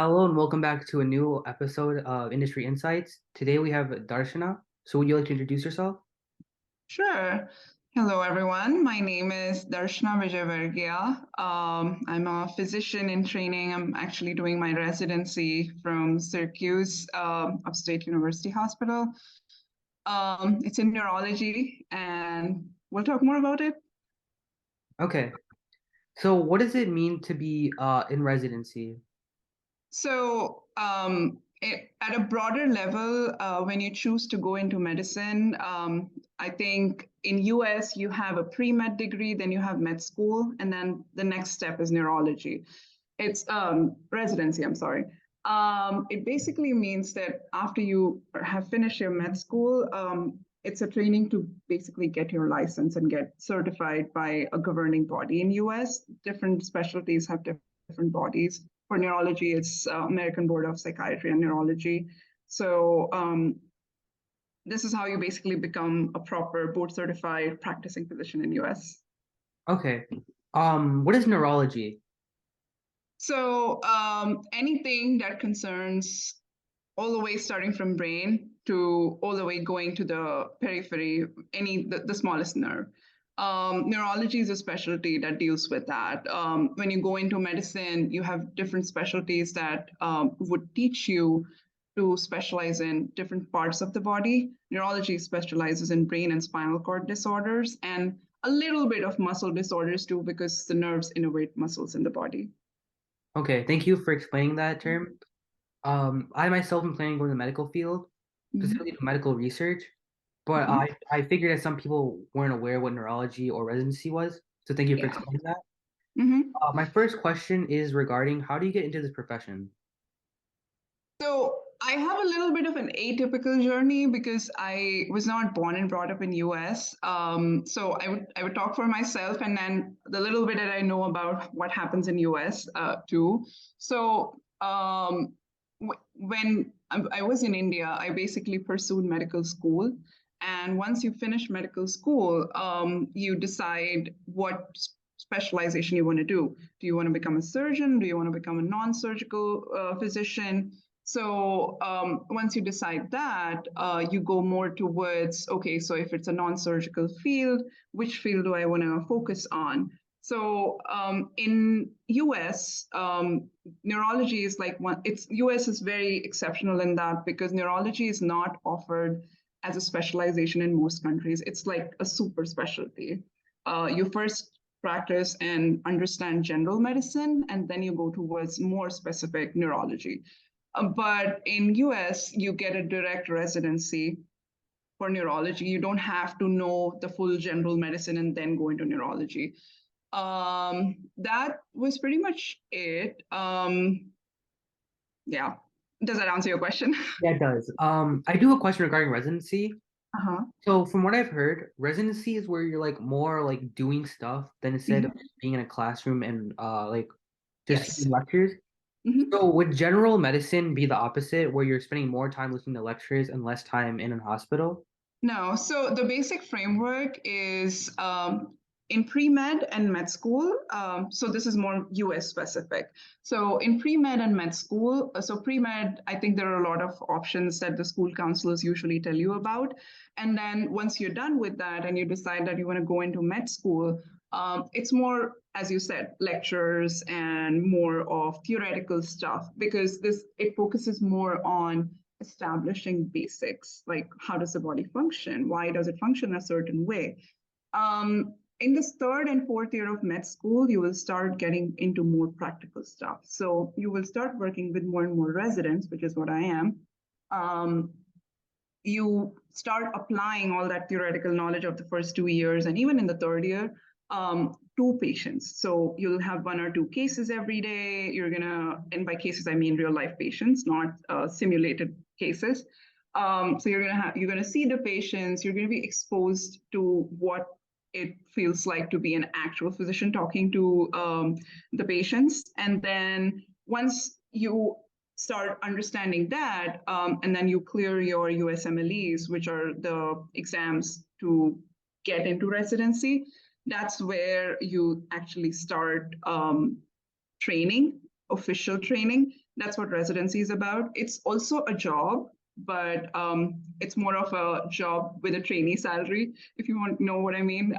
Hello and welcome back to a new episode of Industry Insights. Today we have Darshana. So would you like to introduce yourself? Sure. Hello, everyone. My name is Darshana Vijaywargiya. I'm a physician in training. I'm actually doing my residency from Syracuse Upstate University Hospital. It's in neurology, and we'll talk more about it. Okay. So what does it mean to be in residency? At a broader level, when you choose to go into medicine, I think in US you have a pre-med degree, then you have med school, and then the next step is neurology. It's residency, I'm sorry. It basically means that after you have finished your med school, it's a training to basically get your license and get certified by a governing body in US. Different specialties have different bodies. For neurology, it's American Board of Psychiatry and Neurology. So this is how you basically become a proper board certified practicing physician in US. Okay. What is neurology? So anything that concerns all the way starting from brain to all the way going to the periphery, the smallest nerve. Neurology is a specialty that deals with that. When you go into medicine, you have different specialties that would teach you to specialize in different parts of the body. Neurology specializes in brain and spinal cord disorders and a little bit of muscle disorders too, because the nerves innervate muscles in the body. Okay, thank you for explaining that term. I myself am planning to go in the medical field, specifically Mhm. to medical research, but Okay. I figured that some people weren't aware what neurology or residency was. So thank you for Yeah. explaining that. Mhm. My first question is regarding how do you get into this profession? So I have a little bit of an atypical journey because I was not born and brought up in US. So I would talk for myself and then the little bit that I know about what happens in US too. So when I was in India, I basically pursued medical school. And once you finish medical school, you decide what specialization you want to do. Do you want to become a surgeon? Do you want to become a non-surgical physician? So once you decide that, you go more towards, okay, so if it's a non-surgical field, which field do I want to focus on? So in US, neurology is like one. It's US is very exceptional in that because neurology is not offered as a specialization in most countries. It's like a super specialty. You first practice and understand general medicine, and then you go towards more specific neurology. But in US, you get a direct residency for neurology. You don't have to know the full general medicine and then go into neurology. That was pretty much it. Yeah. Does that answer your question? Yeah, it does. I do have a question regarding residency. Uh-huh. So from what I've heard, residency is where you're like more like doing stuff than instead of Mhm. just being in a classroom and like just Yes. doing lectures. Mhm. So would general medicine be the opposite, where you're spending more time listening to lectures and less time in a hospital? No, so the basic framework is in pre-med and med school. So this is more US specific. So in pre-med and med school, so pre-med, I think there are a lot of options that the school counselors usually tell you about. And then once you're done with that and you decide that you want to go into med school, it's more, as you said, lectures and more of theoretical stuff because this it focuses more on establishing basics like how does the body function, why does it function a certain way. In this third and fourth year of med school you will start getting into more practical stuff, so you will start working with more and more residents, which is what I am. You start applying all that theoretical knowledge of the first 2 years and even in the third year to patients. So you'll have one or two cases every day. You're gonna, and by cases I mean real life patients, not simulated cases. So you're gonna see the patients. You're gonna be exposed to what it feels like to be an actual physician talking to the patients, and then once you start understanding that, and then you clear your USMLEs, which are the exams to get into residency. That's where you actually start training, official training. That's what residency is about. It's also a job, but it's more of a job with a trainee salary, if you want to know what I mean.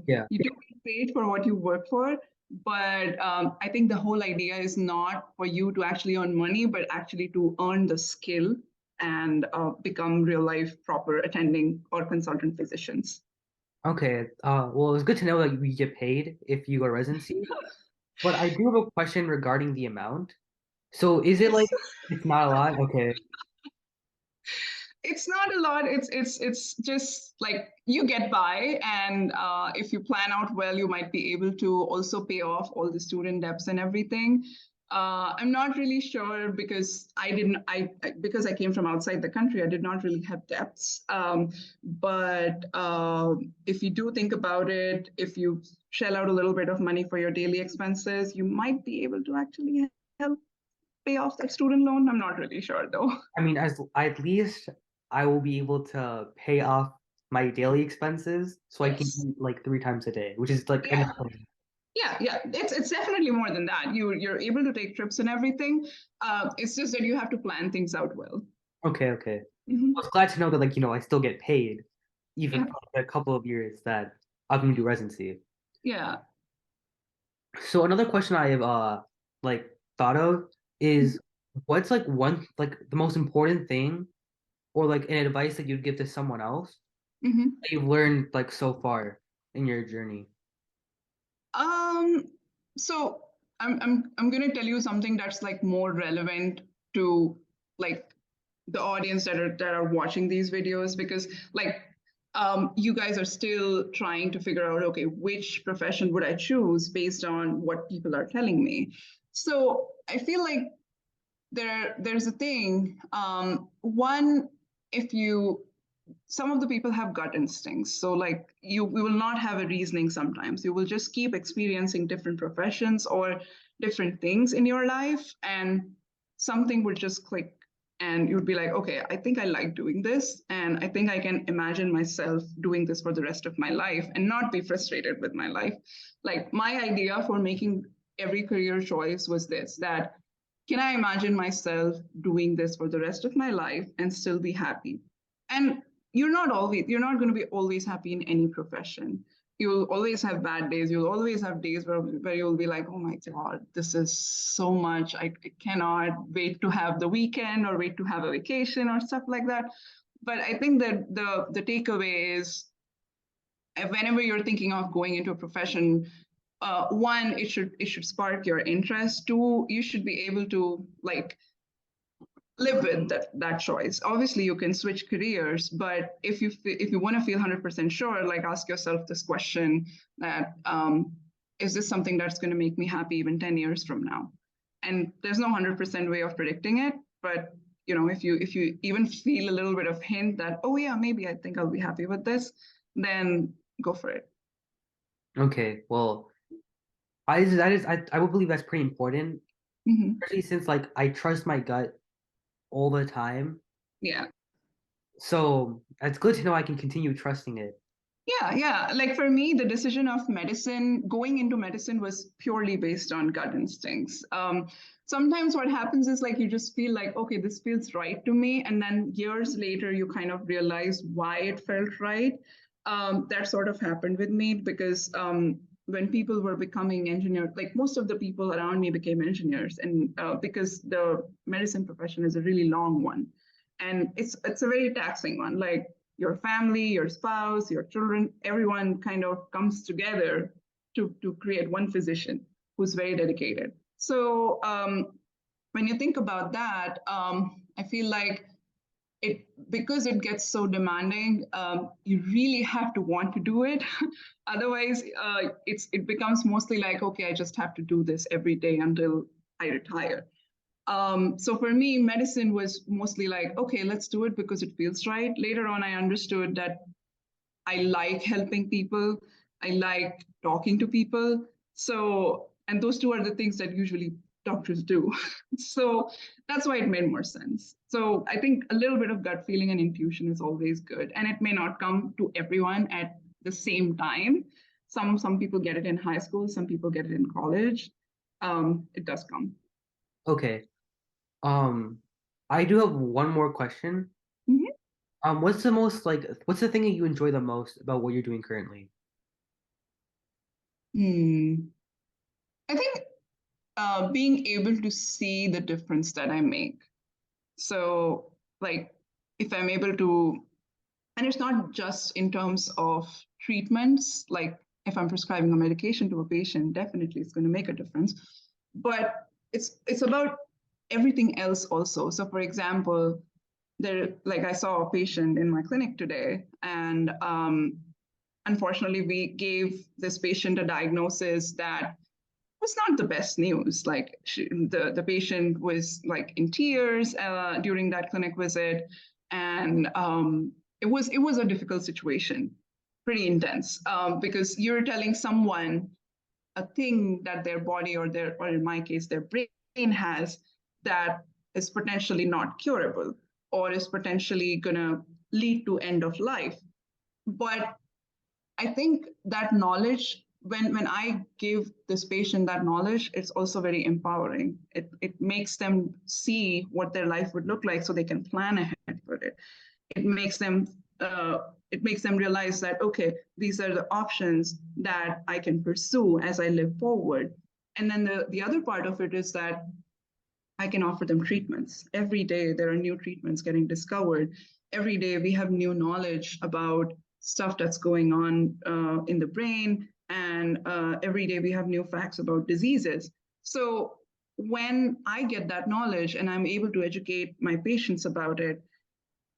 Yeah. You do get paid for what you work for, but I think the whole idea is not for you to actually earn money, but actually to earn the skill and become real life proper attending or consultant physicians. Okay. Well, it's good to know that you get paid if you go to residency. But I do have a question regarding the amount. So is it like It's it's not a lot? Okay. it's not a lot. It's just like you get by, and if you plan out well, you might be able to also pay off all the student debts and everything. I'm not really sure because I didn't. Because I came from outside the country, I did not really have debts. But if you do think about it, if you shell out a little bit of money for your daily expenses, you might be able to actually help pay off that student loan. I'm not really sure though. I mean, as at least I will be able to pay off my daily expenses so I can Yes. eat like 3 times a day, which is like Yeah. enough for me. Yeah. It's definitely more than that. You're able to take trips and everything. It's just that you have to plan things out well. Okay, okay. I Mhm. was glad to know that like, I still get paid even Yeah. for like, a couple of years that I'm gonna do residency. Yeah. So another question I have like thought of is what's like one like the most important thing or like an advice that you'd give to someone else Mhm. that you've learned like so far in your journey? Um, so I'm gonna tell you something that's like more relevant to like the audience that are watching these videos because like you guys are still trying to figure out okay which profession would I choose based on what people are telling me. So I feel like there's a thing. One, if you some of the people have gut instincts. So like we will not have a reasoning sometimes. You will just keep experiencing different professions or different things in your life and something would just click and you'd be like, okay, I think I like doing this and I think I can imagine myself doing this for the rest of my life and not be frustrated with my life. Like my idea for making every career choice was this that can I imagine myself doing this for the rest of my life and still be happy? And you're not going to be always happy in any profession. You'll always have bad days. You'll always have days where you'll be like, oh my God, this is so much. I cannot wait to have the weekend or wait to have a vacation or stuff like that. But I think that the takeaway is whenever you're thinking of going into a profession, one, it should spark your interest. Two, you should be able to like live with that choice. Obviously you can switch careers, but if you want to feel 100% sure, like ask yourself this question that is this something that's going to make me happy even 10 years from now? And there's no 100% way of predicting it, but if you even feel a little bit of hint that oh yeah, maybe I think I'll be happy with this, then go for it. Okay, well, I would believe that's pretty important, Hmm. especially since like I trust my gut all the time. Yeah. So it's good to know I can continue trusting it. Yeah. Like for me, the decision of going into medicine was purely based on gut instincts. Sometimes what happens is like you just feel like, okay, this feels right to me. And then years later, you kind of realize why it felt right. That sort of happened with me because when people were becoming engineers, like most of the people around me became engineers. And because the medicine profession is a really long one and it's a very taxing one. Like your family, your spouse, your children, everyone kind of comes together to create one physician who's very dedicated. So when you think about that, I feel like it because it gets so demanding, you really have to want to do it. Otherwise, it becomes mostly like, okay, I just have to do this every day until I retire. So for me, medicine was mostly like, okay, let's do it because it feels right. Later on, I understood that I like helping people, I like talking to people. So, and those two are the things that usually doctors do. So that's why it made more sense. So I think a little bit of gut feeling and intuition is always good. And it may not come to everyone at the same time. Some people get it in high school, some people get it in college. It does come. Okay. Um, I do have one more question. Mhm. What's the most like what's the thing that you enjoy the most about what you're doing currently? Hmm. I think being able to see the difference that I make. So, like, if I'm able to, and it's not just in terms of treatments, like if I'm prescribing a medication to a patient, definitely it's going to make a difference. But it's about everything else also. So, for example, like I saw a patient in my clinic today, and unfortunately, we gave this patient a diagnosis that was not the best news. Like the patient was like in tears during that clinic visit, and it was a difficult situation, pretty intense, because you're telling someone a thing that their body or in my case their brain has that is potentially not curable or is potentially going to lead to end of life. But I think that knowledge, when I give this patient that knowledge, it's also very empowering. It makes them see what their life would look like so they can plan ahead for it. It makes them it makes them realize that okay, these are the options that I can pursue as I live forward. And then the other part of it is that I can offer them treatments. Every day there are new treatments getting discovered. Every day we have new knowledge about stuff that's going on in the brain. And every day we have new facts about diseases. So when I get that knowledge and I'm able to educate my patients about it,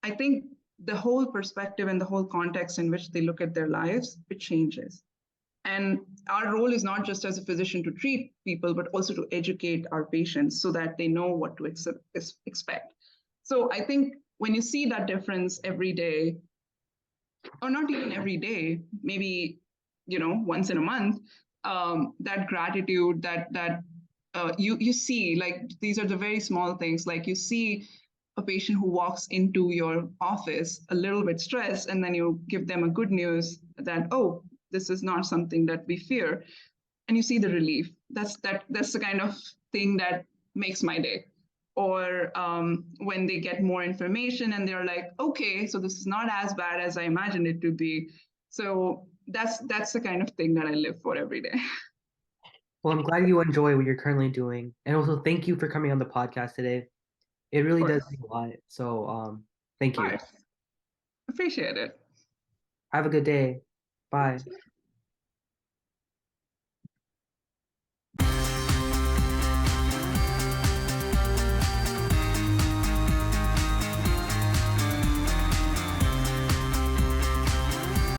I think the whole perspective and the whole context in which they look at their lives, it changes. And our role is not just as a physician to treat people, but also to educate our patients so that they know what to expect. So I think when you see that difference every day, or not even every day, maybe once in a month, that gratitude that you see, like these are the very small things. Like you see a patient who walks into your office a little bit stressed, and then you give them a good news that oh, this is not something that we fear, and you see the relief. That's the kind of thing that makes my day. Or when they get more information and they're like, okay, so this is not as bad as I imagined it to be. So that's the kind of thing that I live for every day. Well, I'm glad you enjoy what you're currently doing. And also thank you for coming on the podcast today. It Of really does course, mean a lot. So, thank of you. course, appreciate it. Have a good day. Bye.